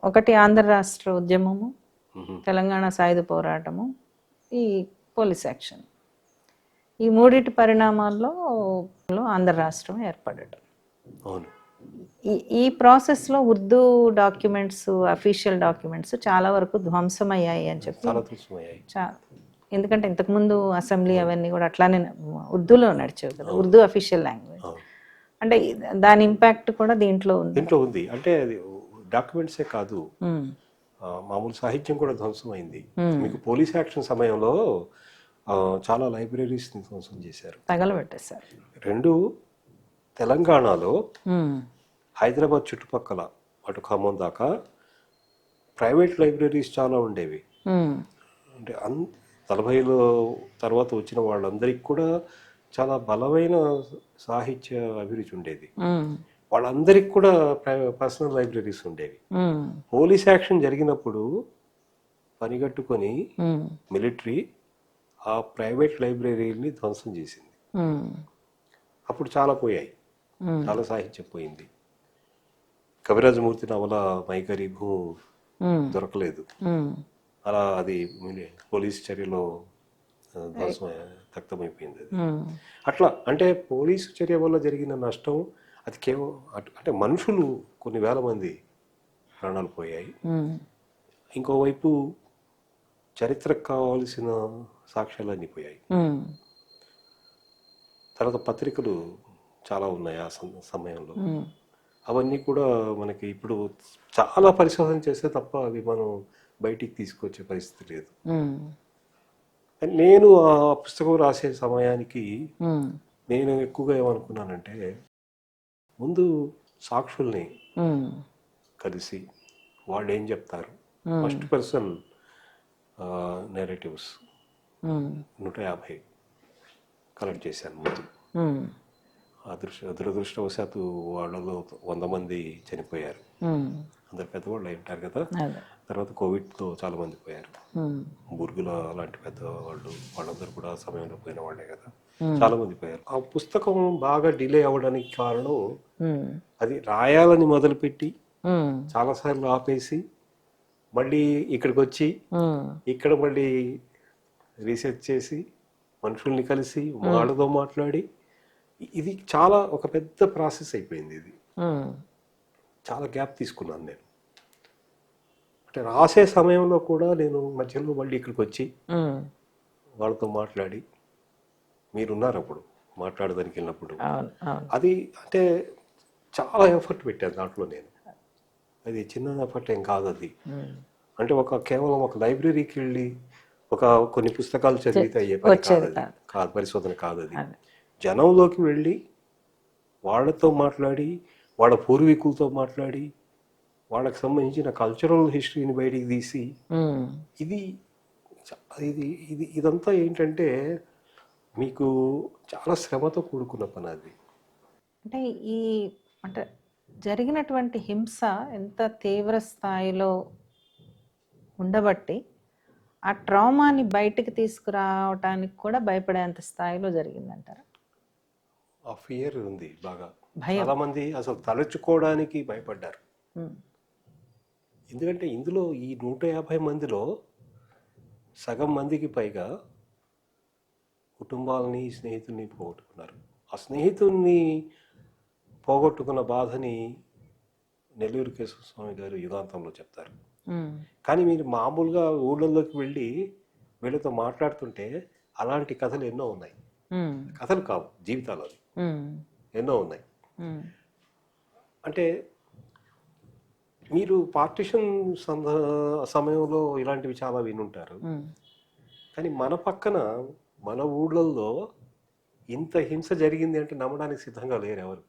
ఒకటి ఆంధ్ర రాష్ట్ర ఉద్యమము, తెలంగాణ సాయుధ పోరాటము, ఈ పోలీస్ యాక్షన్, ఈ మూడింటి పరిణామాల్లో ఆంధ్ర రాష్ట్రం ఏర్పడటం. ఈ ప్రాసెస్లో ఉర్దూ డాక్యుమెంట్స్, అఫీషియల్ డాక్యుమెంట్స్ చాలా వరకు ధ్వంసమయ్యాయి అని చెప్పి. ఎందుకంటే ఇంతకుముందు అసెంబ్లీ అవన్నీ కూడా అట్లానే ఉర్దూలో నడిచేవి కదా, ఉర్దూ అఫీషియల్ లాంగ్వేజ్. అంటే దాని ఇంపాక్ట్ కూడా దీంట్లో ఉంది. అంటే అది డాక్యుమెంట్సే కాదు, మామూలు సాహిత్యం కూడా ధ్వంసం అయింది. మీకు పోలీస్ యాక్షన్ సమయంలో చాలా లైబ్రరీస్ ధ్వంసం చేశారు, తగలబెట్టేశారు. రెండు తెలంగాణలో హైదరాబాద్ చుట్టుపక్కల అటు ఖమ్మం దాకా ప్రైవేట్ లైబ్రరీస్ చాలా ఉండేవి. అంటే 40లో తర్వాత వచ్చిన వాళ్ళందరికీ కూడా చాలా బలమైన సాహిత్య అభిరుచి ఉండేది. వాళ్ళందరికీ కూడా పర్సనల్ లైబ్రరీస్ ఉండేవి. పోలీస్ యాక్షన్ జరిగినప్పుడు పనిగట్టుకొని మిలిటరీ ఆ ప్రైవేట్ లైబ్రరీని ధ్వంసం చేసింది. అప్పుడు చాలా పోయాయి, చాలా సాహిత్యం పోయింది. కవిరాజమూర్తి నవల మైకరీ భూ దొరకలేదు, అలా అది పోలీస్ చర్యలో ధ్వంసం తక్తమైపోయింది. అట్లా అంటే పోలీసు చర్య వల్ల జరిగిన నష్టం అది కేవలం అంటే మనుషులు కొన్ని వేల మంది ప్రాణాలు పోయాయి. ఇంకోవైపు చరిత్రకు కావాల్సిన సాక్ష్యాలన్నీ పోయాయి. తర్వాత పత్రికలు చాలా ఉన్నాయి ఆ సమయంలో, అవన్నీ కూడా మనకి ఇప్పుడు చాలా పరిశోధన చేస్తే తప్ప అవి మనం బయటికి తీసుకొచ్చే పరిస్థితి లేదు. నేను ఆ పుస్తకం రాసే సమయానికి నేను ఎక్కువగా ఏమనుకున్నానంటే, ముందు సాక్షుల్ని కలిసి వాళ్ళు ఏం చెప్తారు, ఫస్ట్ పర్సన్ నెరేటివ్స్ 150 కలెక్ట్ చేశాను ముందు. దురదృష్టవశాత్తు వాళ్ళలో 100 మంది చనిపోయారు, అందరు పెద్దవాళ్ళు అయి ఉంటారు కదా. తర్వాత కోవిడ్తో చాలా మంది పోయారు, బుర్గుల లాంటి పెద్దవాళ్ళు వాళ్ళందరూ కూడా ఆ సమయంలో పోయిన వాళ్ళే కదా, చాలా మంది పోయారు. ఆ పుస్తకం బాగా డిలే అవ్వడానికి కారణం అది రాయాలని మొదలుపెట్టి చాలాసార్లు ఆపేసి మళ్ళీ ఇక్కడికి వచ్చి ఇక్కడ మళ్ళీ రీసెర్చ్ చేసి మనుషుల్ని కలిసి వాళ్ళతో మాట్లాడి, ఇది చాలా ఒక పెద్ద ప్రాసెస్ అయిపోయింది. ఇది చాలా గ్యాప్ తీసుకున్నాను నేను. అంటే రాసే సమయంలో కూడా నేను మధ్యలో మళ్ళీ ఇక్కడికి వచ్చి వాళ్ళతో మాట్లాడి, మీరున్నారు అప్పుడు మాట్లాడడానికి వెళ్ళినప్పుడు, అది అంటే చాలా ఎఫర్ట్ పెట్టాను దాంట్లో నేను. అది చిన్న ఎఫర్ట్ ఏం కాదు అది. అంటే కేవలం ఒక లైబ్రరీకి వెళ్ళి కొన్ని పుస్తకాలు చదివితే అయ్యే పని కాదు, పరిశోధన కాదు అది. జనంలోకి వెళ్ళి వాళ్ళతో మాట్లాడి, వాళ్ళ పూర్వీకులతో మాట్లాడి, వాళ్ళకి సంబంధించిన కల్చరల్ హిస్టరీని బయటికి తీసి, ఇదంతా ఏంటంటే మీకు చాలా శ్రమతో కూడుకున్న పని అది. అంటే జరిగినటువంటి హింస ఎంత తీవ్ర స్థాయిలో ఉండబట్టి ఆ ట్రామాని బయటకు తీసుకురావటానికి కూడా భయపడేంత స్థాయిలో జరిగిందంటారా? ఆ ఫియర్ ఉంది బాగా. చాలా మంది అసలు తలుచుకోవడానికి భయపడ్డారు. ఎందుకంటే ఇందులో ఈ 150 మందిలో సగం మందికి పైగా కుటుంబాలని, స్నేహితుల్ని పోగొట్టుకున్నారు. ఆ స్నేహితుల్ని పోగొట్టుకున్న బాధని నెల్లూరు కేశవస్వామి గారు యుగాంతంలో చెప్తారు. కానీ మీరు మామూలుగా ఊళ్ళల్లోకి వెళ్ళి వీళ్ళతో మాట్లాడుతుంటే అలాంటి కథలు ఎన్నో ఉన్నాయి. కథలు కావు, జీవితాలు అవి ఎన్నో ఉన్నాయి. అంటే మీరు పార్టిషన్ సమయంలో ఇలాంటివి చాలా వినుంటారు, కానీ మన పక్కన మన ఊళ్ళల్లో ఇంత హింస జరిగింది అంటే నమ్మడానికి సిద్ధంగా లేరు ఎవరు.